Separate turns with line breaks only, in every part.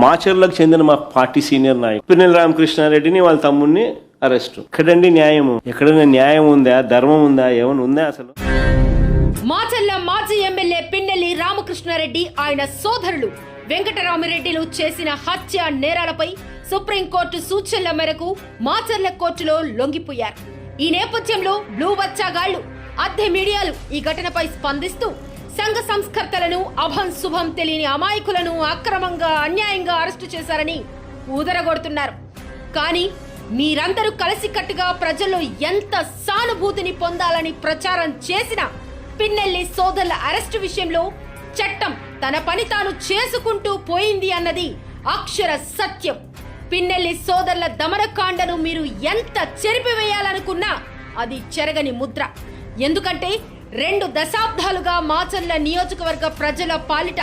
మాచర్లకు చెందిన మా party senior నాయకుడు పిన్నెల రామకృష్ణారెడ్డిని వాళ్ళ తమ్ముడిని అరెస్ట్. ఎక్కడండి న్యాయము? ఎక్కడైనా న్యాయం ఉందా? ధర్మం ఉందా? ఏమైనా ఉందా అసలు?
మాచర్ల మాజీ ఎమ్మెల్యే పిన్నెల్లి రామకృష్ణారెడ్డి ఆయన సోదరులు వెంకటరామిరెడ్డిలు చేసిన హత్య నేరాలపై సుప్రీంకోర్టు సూచనల మేరకు మాచర్ల కోర్టులో లొంగిపోయారు. ఈ నేపథ్యంలో బ్లూ బచ్చాగాళ్లు అద్దె మీడియాలు ఈ ఘటనపై స్పందిస్తూ సంఘ సంస్కర్తలను అభం శుభం తెలియని అమాయకులను అక్రమంగా అన్యాయంగా అరెస్టు చేశారని ఊదరగొడుతున్నారు. కానీ మీరందరూ కలిసికట్టుగా ప్రజల్లో ఎంత సానుభూతిని పొందాలని ప్రచారం చేసినా పిన్నెల్లి సోదరుల అరెస్టు విషయంలో చట్టం తన పని తాను చేసుకుంటూ పోయింది అన్నది అక్షర సత్యం. పిన్నెల్లి సోదరుల దమనకాండను మీరు ఎంత చెరిపివేయాలనుకున్నా అది చెరగని ముద్ర. ఎందుకంటే 2 దశాబ్దాలుగా మాచర్ల నియోజకవర్గ ప్రజల పాలిట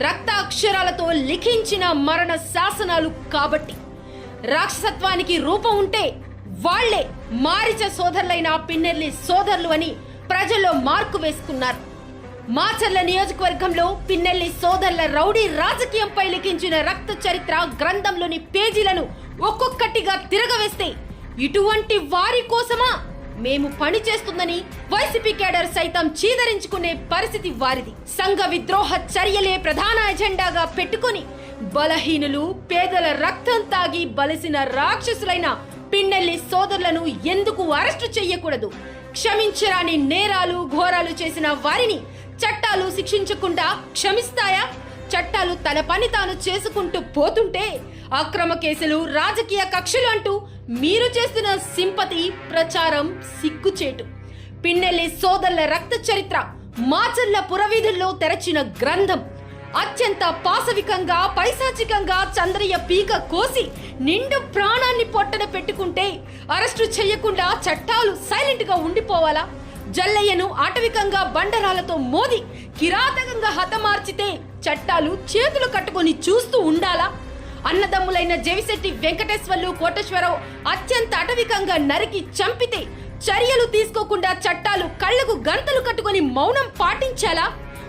రక్త అక్షరాలతో లిఖించిన మరణ శాసనాలు కాబట్టి. రాక్షసత్వానికి రూపం ఉంటే వాళ్లే మారిచ సోదరులైన పిన్నెల్లి సోదరులు అని ప్రజల్లో మార్కు వేసుకున్నారు. మాచర్ల నియోజకవర్గంలో పిన్నెల్లి సోదరుల రౌడీ రాజకీయంపై లిఖించిన రక్త చరిత్ర గ్రంథంలోని పేజీలను ఒక్కొక్కటిగా తిరగవేస్తే ఇటువంటి వారి కోసమా మేము పని చేస్తుందని వైసీపీ కేడర్ సైతం చీదరించుకునే పరిస్థితి వారిది. సంఘ విద్రోహ చర్యలే ప్రధాన ఎజెండాగా పెట్టుకుని బలహీనులు పేదల రక్తం తాగి బలిసిన రాక్షసులైన పిన్నెల్లి సోదరులను ఎందుకు అరెస్టు చేయకూడదు? క్షమించరాని నేరాలు ఘోరాలు చేసిన వారిని చట్టాలు శిక్షించకుండా క్షమిస్తాయా? చట్టాలు తన పని తాను చేసుకుంటూ పోతుంటే అక్రమ కేసులు రాజకీయ కక్షలు అంటూ మీరు చేస్తున్న సింపతి ప్రచారం సిగ్గుచేటు. పిన్నెల్లి సోదరుల రక్త చరిత్ర మాచర్ల పురవీధుల్లో తెరచిన గ్రంథం. అత్యంత పాశవికంగా పైశాచికంగా చంద్రయ్య పీక కోసి నిండు ప్రాణాన్ని పొట్టన పెట్టుకుంటే అరెస్టు చేయకుండా చట్టాలు సైలెంట్ గా ఉండిపోవాలా? జల్లయ్యను ఆటవికంగా బండరాలతో మోది కిరాతకంగా హతమార్చితే చట్టాలు చేతులు కట్టుకొని చూస్తూ ఉండాలా? అన్నదమ్ములైన జవిశెట్టి వెంకటేశ్వర్లు కోటేశ్వరరావు అత్యంత అటవికంగా నరికి చంపితే చర్యలు తీసుకోకుండా చట్టాలు కళ్లకు గంతలు కట్టుకొని మౌనం పాటించాలా?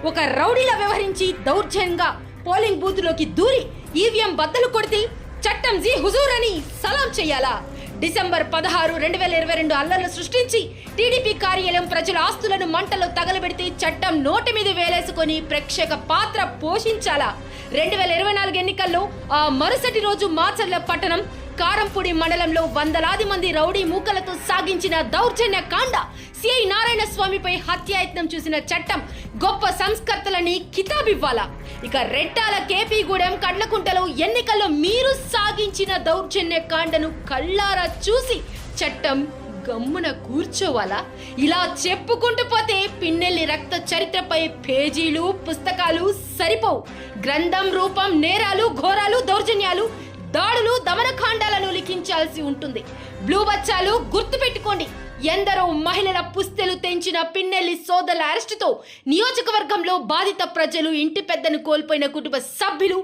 ఒక రౌడీలా వ్యవహరించి దౌర్జన్యంగా పోలింగ్ బూత్ లోకి దూరి ఈవీఎం బద్దలు కొడితే చట్టం జీ హుజూర్ అని సలాం చేయాలా? డిసెంబర్ 16, 2022 అల్లర్లు సృష్టించి టీడీపీ కార్యాలయం ప్రజల ఆస్తులను మంటలో తగలబెడితే చట్టం నోటి మీద వేలేసుకొని ప్రేక్షక పాత్ర పోషించాలా? 2024 ఎన్నికల్లో ఆ మరుసటి రోజు మాచర్ల పట్టణం కారంపూడి మండలంలో వందలాది మంది రౌడీ మూకలతో సాగించిన దౌర్జన్య కాండ సిఐ నారాయణ స్వామిపై హత్యాయత్నం చూసిన చట్టం గొప్ప సంస్కర్తలని కితాబివ్వాలా? ఇక రెట్టాల కేపీగూడెం కడ్లకుంటలో ఎన్నికల్లో మీరు సాగించిన దౌర్జన్య కాండను కళ్ళారా చూసి చట్టం గమ్మున కూర్చోవాలా? ఇలా చెప్పుకుంటూ పోతే పిన్నెల్లి రక్త చరిత్రపై పేజీలు పుస్తకాలు సరిపోవు. గ్రంథం రూపం నేరాలు ఘోరాలు దౌర్జన్యాలు దాడులు దమనకాండాలను లిఖించాల్సి ఉంటుంది. బ్లూ బచ్చాలు గుర్తు పెట్టుకోండి. ఎందరో మహిళల పుస్తెలు తెంచిన పిన్నెల్లి సోదరుల అరెస్టుతో నియోజకవర్గంలో బాధిత ప్రజలు ఇంటి పెద్దను కోల్పోయిన కుటుంబ సభ్యులు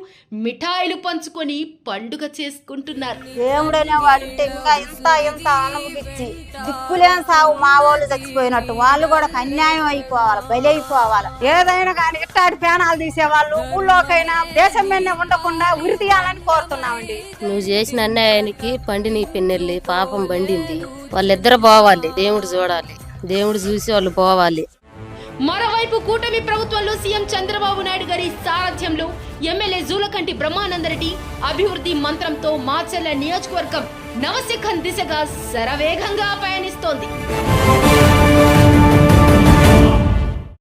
మిఠాయిలు పంచుకొని పండుగ చేసుకుంటున్నారు.
దేవుడనే వాడింటే ఇంకా ఎంత అనుభవించి దిక్కులేని సాగు మా వాళ్ళు చచ్చిపోయినట్టు వాళ్ళు కూడా అన్యాయం అయిపోవాలి, బలి అయిపోవాలి. ఏదైనా కానీ ఇట్టాటి పేనాలు తీసేవాళ్ళు ఊళ్ళోకైనా దేశం మీద ఉండకుండా ఉరి తీయాలని కోరుతున్నామండి.
నువ్వు చేసిన అన్యాయానికి పండిని పిన్నెల్లి పాపం పండింది. వాళ్ళిద్దరు పోవాలి, దేవుడు చూడాలి, దేవుడు చూసి వాళ్ళు పోవాలి.
మరోవైపు కూటమి ప్రభుత్వంలో సీఎం చంద్రబాబు నాయుడు గారి సారథ్యంలో ఎమ్మెల్యే జూలకంటి బ్రహ్మానందరెడ్డి అభివృద్ధి మంత్రంతో మాచర్ల నియోజకవర్గం నవశిఖం దిశగా శరవేగంగా పయనిస్తోంది.